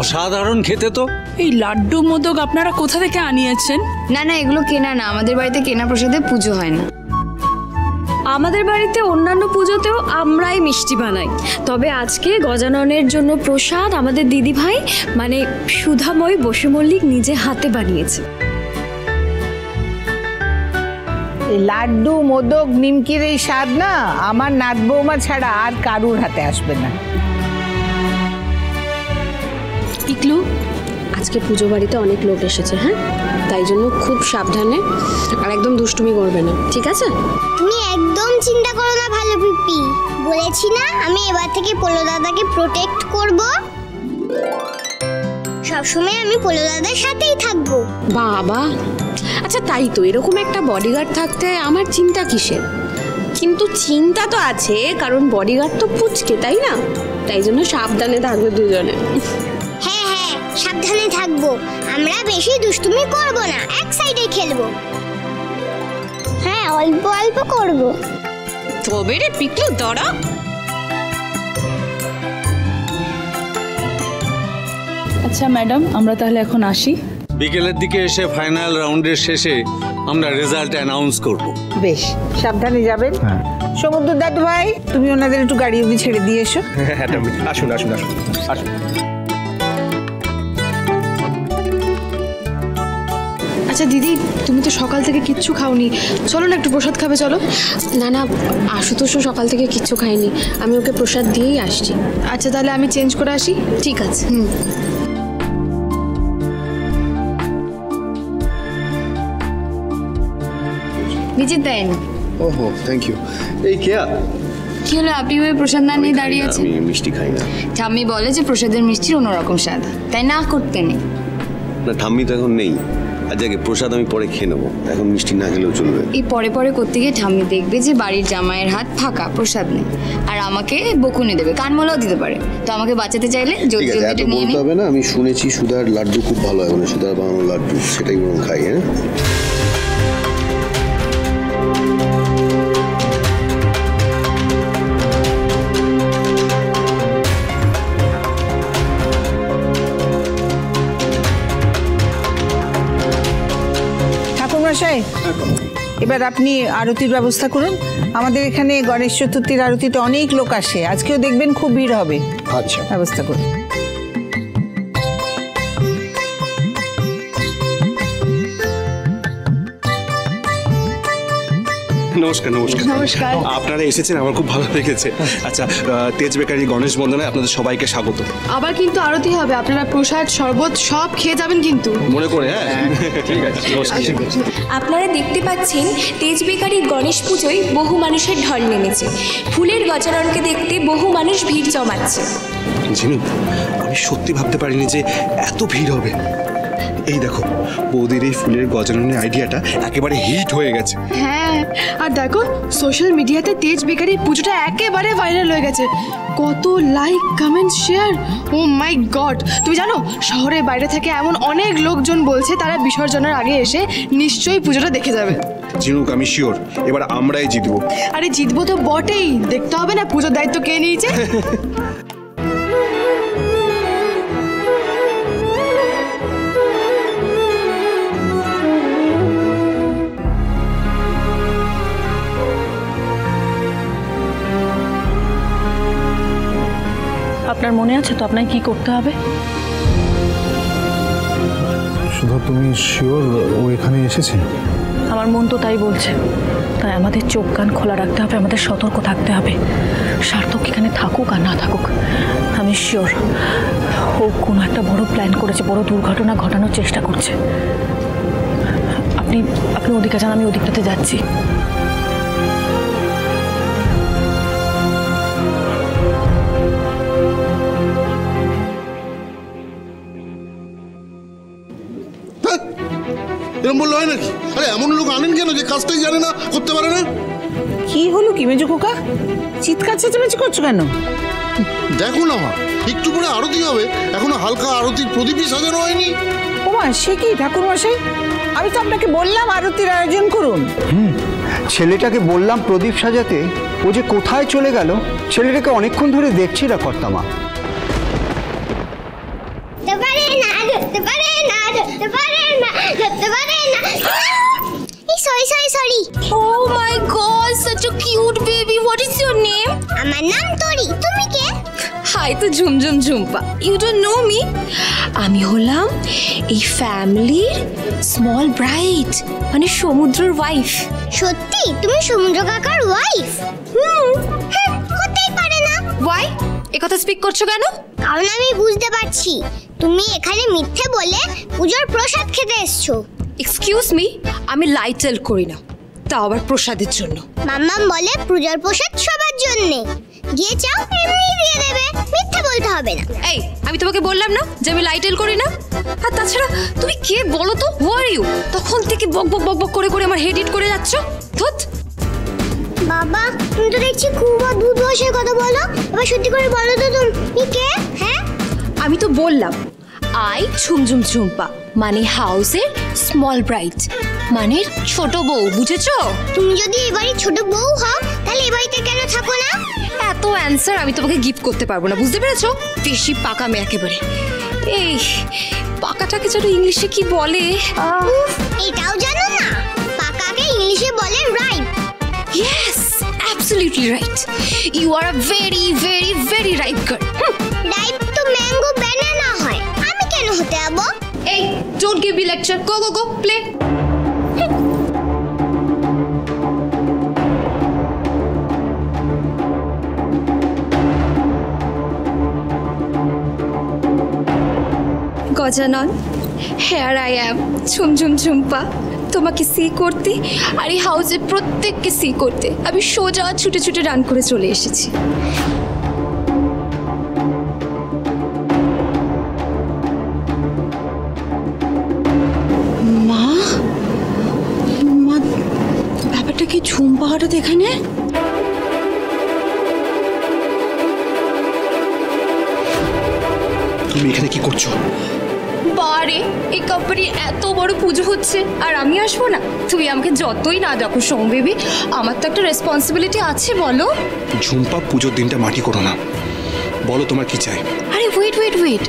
অসাধারণ খেতে তো। এই লাড্ডু মোদক আপনারা কোথা থেকে আনিয়েছেন? না না, এগুলো কেনা না, আমাদের বাড়িতে কেনা প্রসাদে পুজো হয় না। আমাদের বাড়িতে অন্যান্য পুজোতেও আমরাই মিষ্টি বানাই, তবে আজকে গজাননের জন্য প্রসাদ আমাদের দিদি ভাই মানে সুধাময় বসু মল্লিক নিজে হাতে বানিয়েছে। এই লাড্ডু মোদক নিমকির এই স্বাদ না আমার নাত বৌমা ছাড়া আর কারুর হাতে আসবে না। টিকলু, আজকে পুজো বাড়িতে অনেক লোক এসেছে, হ্যাঁ, তাই জন্য খুব সাবধানে আর একদম দুষ্টুমি করবে না, ঠিক আছে? তুমি একদম চিন্তা করো না ভালো পিপি, বলেছি না আমি এবার থেকে পোলো দাদাকে প্রোটেক্ট করব। সবসময় আমি পোলো দাদার সাথেই থাকবো। বাবা, আচ্ছা তাই তো, এরকম একটা বডিগার্ড থাকতে আমার চিন্তা কিসের? কিন্তু চিন্তা তো আছে, কারণ বডিগার্ড তো পুচকে, তাই না? তাই জন্য সাবধানে থাকবে দুজনে। হ্যাঁ হ্যাঁ, সাবধানে থাকবো। আমরা বেশি দুষ্টুমি করব না, এক সাইডে খেলবো। হ্যাঁ, অল্প অল্প করব। তবে রে পিকলু, দাঁড়া। আচ্ছা ম্যাডাম, আমরা তাহলে এখন আসি। বিকেলের দিকে এসে ফাইনাল রাউন্ডের শেষে আমরা রেজাল্ট অ্যানাউন্স করব। বেশ, সাবধানে যাবেন। সমুদ্র দাদু ভাই, তুমি ওনাদের একটু গাড়ি অবধি ছেড়ে দিয়ে এসো। হ্যাঁ, আসুন আসুন আসুন আসুন। আচ্ছা দিদি, তুমি তো সকাল থেকে কিচ্ছু খাওনি, চলো না একটু প্রসাদ খাবে, চলো। না না, আশুতোষও সকাল থেকে কিচ্ছু খাইনি, আমি ওকে প্রসাদ দিয়েই আসছি। আচ্ছা তাহলে আমি চেঞ্জ করে আসি। ঠিক আছে। নিজে দেন। ওহো, থ্যাংক ইউ। এই কেয়া, কি হলো, আপনি ওই প্রসাদ না নিয়ে দাঁড়িয়ে আছেন? আমি মিষ্টি খাই না। ঠাম্মি বলে যে প্রসাদের মিষ্টির অন্যরকম স্বাদ, তাই না করতে নেই। না, ঠাম্মি তো এখন নেই। আজ আগে প্রসাদ আমি পরে খেয়ে নেবো, এখন মিষ্টি না খেলেও চলবে। এই পরে পরে করতে গিয়ে ঠাম্মি দেখবে যে বাড়ির জামাইয়ের হাত ফাঁকা, প্রসাদ নেই, আর আমাকে বকুনি দেবে, কানমোলাও দিতে পারে। তো আমাকে বাঁচাতে চাইলে ঠিক আছে, এত বলতে হবে না। আমি শুনেছি সুধার লাড্ডু খুব ভালো হয়, মানে সুধার বানানো লাড্ডু, সেটাই বরং খাই। হ্যাঁ, এবার আপনি আরতির ব্যবস্থা করুন। আমাদের এখানে গণেশ চতুর্থীর আরতিতে অনেক লোক আসে, আজকেও দেখবেন খুব ভিড় হবে। আচ্ছা, ব্যবস্থা করুন। নমস্কার। নমস্কার। নমস্কার। আপনারা এসেছেন, আমার খুব ভালো লেগেছে। আচ্ছা, তেজ বেকারি গণেশ বন্দনায় আপনাদের সবাইকে স্বাগত। আবার কিন্তু আরতি হবে, আপনারা প্রসাদ শরবত সব খেয়ে যাবেন কিন্তু মনে করে। হ্যাঁ, ঠিক আছে। আপনারা দেখতে পাচ্ছেন তেজ বেকারির গণেশ পুজোয় বহু মানুষের ঢল নেমেছে। ফুলের গজাননকে দেখতে বহু মানুষ ভিড় জমাচ্ছে। জিনু, আমি সত্যি ভাবতে পারিনি যে এত ভিড় হবে। এই দেখো, বৌদির এই ফুলের গজাননের আইডিয়াটা একেবারে হিট হয়ে গেছে। হ্যাঁ, আর দেখো সোশ্যাল মিডিয়াতে তেজ বেকারির পুজোটা একেবারে ভাইরাল হয়ে গেছে। কত লাইক, কমেন্ট, শেয়ার, ও মাই গড! তুমি জানো, শহরের বাইরে থেকে এমন অনেক লোকজন বলছে তারা বিসর্জনের আগে এসে নিশ্চয়ই পুজোটা দেখে যাবে। জিনুক, আমি শিওর এবার আমরাই জিতবো। আরে জিতবো তো বটেই, দেখতে হবে না পুজোর দায়িত্ব কে নিয়েছে। আপনার মনে আছে তো আপনাকে কি করতে হবে? শুধু তুমি শিওর ও এখানে এসেছে? আমার মন তো তাই বলছে, তাই আমাদের চোখ কান খোলা রাখতে হবে, আমাদের সতর্ক থাকতে হবে। সার্থক এখানে থাকুক আর না থাকুক, আমি শিওর ও কোনো একটা বড় প্ল্যান করেছে, বড় দুর্ঘটনা ঘটানোর চেষ্টা করছে। আপনি ওদিকে যান, আমি ওদিকটাতে যাচ্ছি। এরকম বললে হয় নাকি? আরে এমন লোক আনেন কেন যে কাজটাই জানে না, করতে পারে না? কি হলো কি মেজো খোকা, চিৎকার চেঁচামেচি করছো কেন? দেখো না মা, একটু পরে আরতি হবে, এখনো হালকা আরতির প্রদীপই সাজানো হয়নি। ওমা, সে কি ঠাকুর মশাই, আমি তো আপনাকে বললাম আরতির আয়োজন করুন। ছেলেটাকে বললাম প্রদীপ সাজাতে, ও যে কোথায় চলে গেল। ছেলেটাকে অনেকক্ষণ ধরে দেখছি না কর্তামা। ধরতে পারে না। Sorry sorry sorry. Oh my god, such a cute baby. What is your name? আমার নাম তরি, তুমি কে? Hi to Jhumjhum Jhumpa. You don't know me? আমি হলাম এই ফ্যামিলির স্মল ব্রাইড, মানে সমুদ্রের ওয়াইফ। সত্যি তুমি সমুদ্র কাকার ওয়াইফ? হতেই পারে না। Why? এ কথা স্পিক করছো কেন? কারণ আমি বুঝতে পারছি তুমি এখানে মিথ্যে বলে পূজার প্রসাদ খেতে এসছো। এক্সকিউজ মি, আমি লাইটেল করি না, তাও আবার প্রসাদের জন্য। মাম্মাম বলে পূজার প্রসাদ সবার জন্য, গিয়ে চাও এমনি দিয়ে দেবে, মিথ্যে বলতে হবে না। এই, আমি তোমাকে বললাম না যে আমি লাইটেল করি না। আর তাছাড়া তুমি কে বলো তো? হু আর ইউ? তখন থেকে বক বক বক বক করে করে আমার হেড হিট করে যাচ্ছ। ধুত। বাবা তুমি তো দেখছি খুব অদ্ভুত ভাষায় কথা বলো। এবার সত্যি করে বলো তো তুমি কে? হ্যাঁ আমি তো বললাম আই ঝুমঝুম ঝুম্পা, মানে হাউসের স্মল ব্রাইড, মানে ছোট বউ, বুঝেছো? তুমি যদি এবারে ছোট বউ হও তাহলে এই বাড়িতে কেন থাকো না? এত অ্যান্সার আমি তোমাকে গিফট করতে পারবো না, বুঝতে পেরেছো? বেশি পাকা মেয়ে একেবারে। এই পাকাটাকে যেন ইংলিশে কি বলে? এটাও জানো না? পাকাকে ইংলিশে বলে right. Yes, absolutely right. You are a very, very, very ripe girl. Right তো ম্যাঙ্গো ব্যানানা হয়, আমি কেন হতে যাবো? Hey, don't give me lecture. Go, go, go, play. Gajanan, here I am, Jhumjhum Jhumpa, তোমাকে সি করতে আর এই হাউসের প্রত্যেককে সি করতে আমি সোজা ছুটে ছুটে রান করে চলে এসেছি। মা, মা, ব্যাপারটা কি ঝুম্পা হঠাৎ এখানে? তুমি এখানে কি করছো? বারে, এই কোম্পানির এত বড় পুজো হচ্ছে আর আমি আসবো না? তুই আমাকে যতই না ডাকো সোম বেবি, আমার তো একটা রেসপন্সিবিলিটি আছে, বলো। ঝুম্পা, পুজোর দিনটা মাটি করো না, বলো তোমার কি চাই? আরে ওয়েট ওয়েট ওয়েট,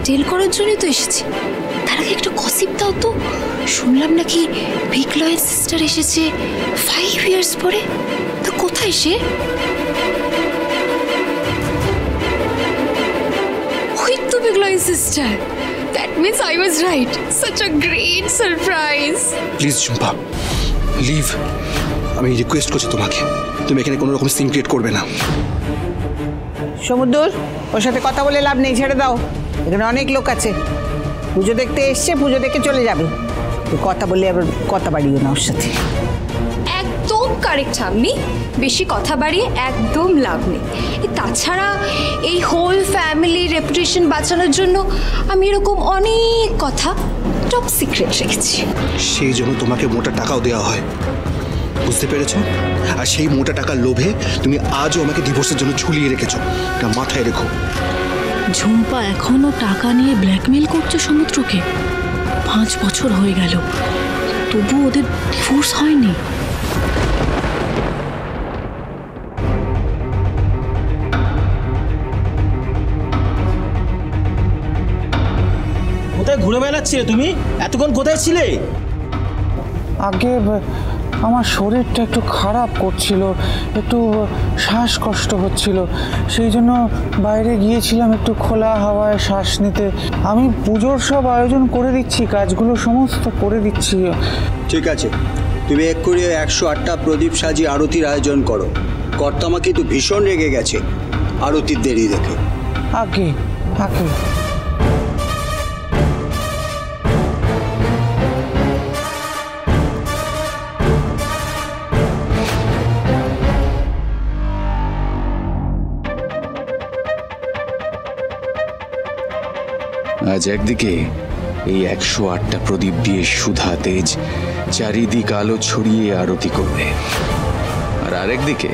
টেল করার জন্যই তো এসেছি। তার আগে একটু গসিপ দাও তো। শুনলাম নাকি ভিক লয়ের সিস্টার এসেছে 5 ইয়ার্স পরে। তো কোথায় সে? ওই তো ভিক লয়ের sister. That means I was right. Such a great surprise. Please Jhumpa, leave. আমি রিকোয়েস্ট করছি তোমাকে, তুমি এখানে কোনো রকম সিন ক্রিয়েট করবে না। সমুদ্র, ওর সাথে কথা বলে লাভ নেই, ছেড়ে দাও। এখানে অনেক লোক আছে, পুজো দেখতে এসছে, পুজো দেখে চলে যাবে। তো কথা বলে আবার কথা বাড়িও না ওর সাথে। একদম কারেক্ট ঠাম্মি, বেশি কথা বাড়িয়ে একদম লাভ নেই। তাছাড়া এই হোল ফ্যামিলির রেপুটেশন বাঁচানোর জন্য আমি এরকম অনেক কথা টপ সিক্রেট রেখেছি। সেই জন্য তোমাকে মোটা টাকাও দেওয়া হয়, বুঝতে পেরেছো? আর সেই মোটা টাকার লোভে তুমি আজও আমাকে ডিভোর্সের জন্য ঝুলিয়ে রেখেছো, এটা মাথায় রেখো। ঝুম্পা এখনো টাকা নিয়ে ব্ল্যাকমেল করছে সমুদ্রকে। 5 বছর হয়ে গেল, তবু ওদের ডিভোর্স হয়নি। কোথায় ঘুরে বেড়াচ্ছিলে তুমি? এতক্ষণ কোথায় ছিলে? আগে আমার শরীরটা একটু খারাপ করছিল, একটু শ্বাসকষ্ট হচ্ছিল, সেই জন্য বাইরে গিয়েছিলাম একটু খোলা হাওয়ায় শ্বাস নিতে। আমি পুজোর সব আয়োজন করে দিচ্ছি, কাজগুলো সমস্ত করে দিচ্ছি। ঠিক আছে, তুমি এক্ষুনি 108টা প্রদীপ সাজিয়ে আরতির আয়োজন করো। কর্তামা কিন্তু ভীষণ রেগে গেছে আরতির দেরি দেখে। আগে আগে আজ একদিকে এই 108টা প্রদীপ দিয়ে সুধা তেজ চারিদিক আলো ছড়িয়ে আরতি করবে, আর আরেকদিকে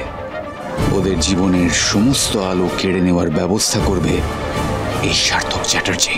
ওদের জীবনের সমস্ত আলো কেড়ে নেওয়ার ব্যবস্থা করবে এই সার্থক চ্যাটার্জি।